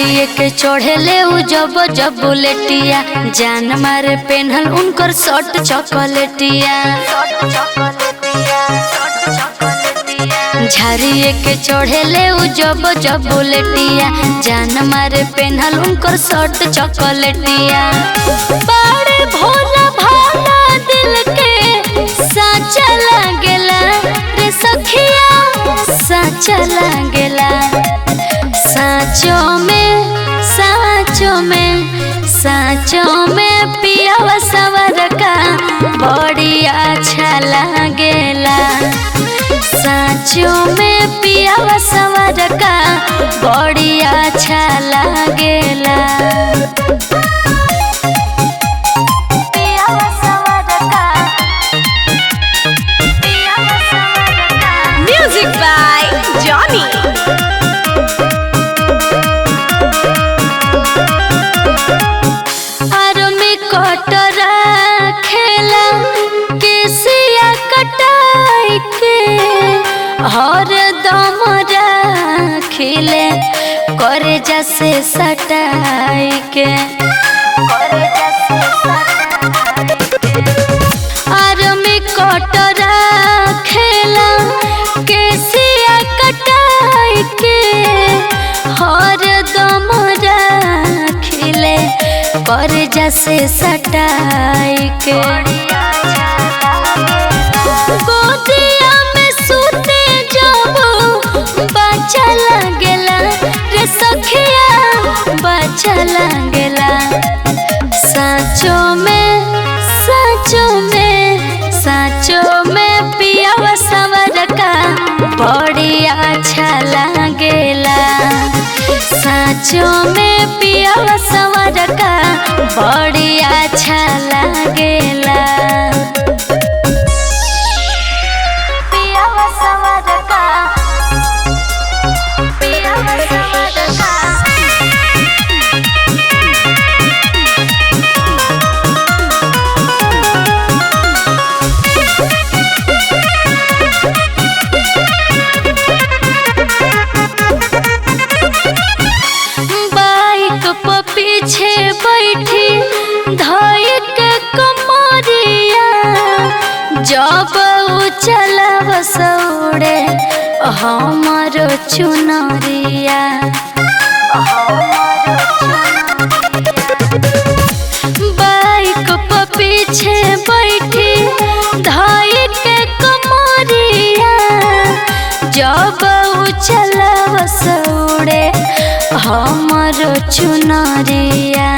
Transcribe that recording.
झाड़िए के चढ़ेले उ जब जब बुलेटिया जान मारे पेन्हल उनकर शर्ट चॉकलेटिया। झाड़िए के चढ़ेले उ जब जब बुलेटिया जान मारे पेन्हल उनकर शर्ट चॉकलेटिया। बड़े भोला भाला दिल के साचा लागेला रे सखिया साचा लागेला। साँचों में पियावा सवर का बड़ी अच्छा लागेला। साँचों में पियावा सवर का बड़ी अच्छा लागेला। Music by Johnny. हर दम राखिले करे जैसे सटाई के आर्मी कटरा खेला केसिया कटाई के हर दम राखिले करे जैसे सटाई के। गोदिया में सूते बच्चा लागेला रे सखिया बच्चा लागेला। साँचों में पियावा सवर का बड़ी अच्छा लागेला। साँचों में पियावा सवर का बड़ी अच्छा लागेला। पीछे बैठी धोई के कमरिया जब चलाव सौड़े हमारो चुनरिया। बाइक पर पीछे बैठी धोई के कमरिया जब चलाव सौड़े हमारो चुनरिया।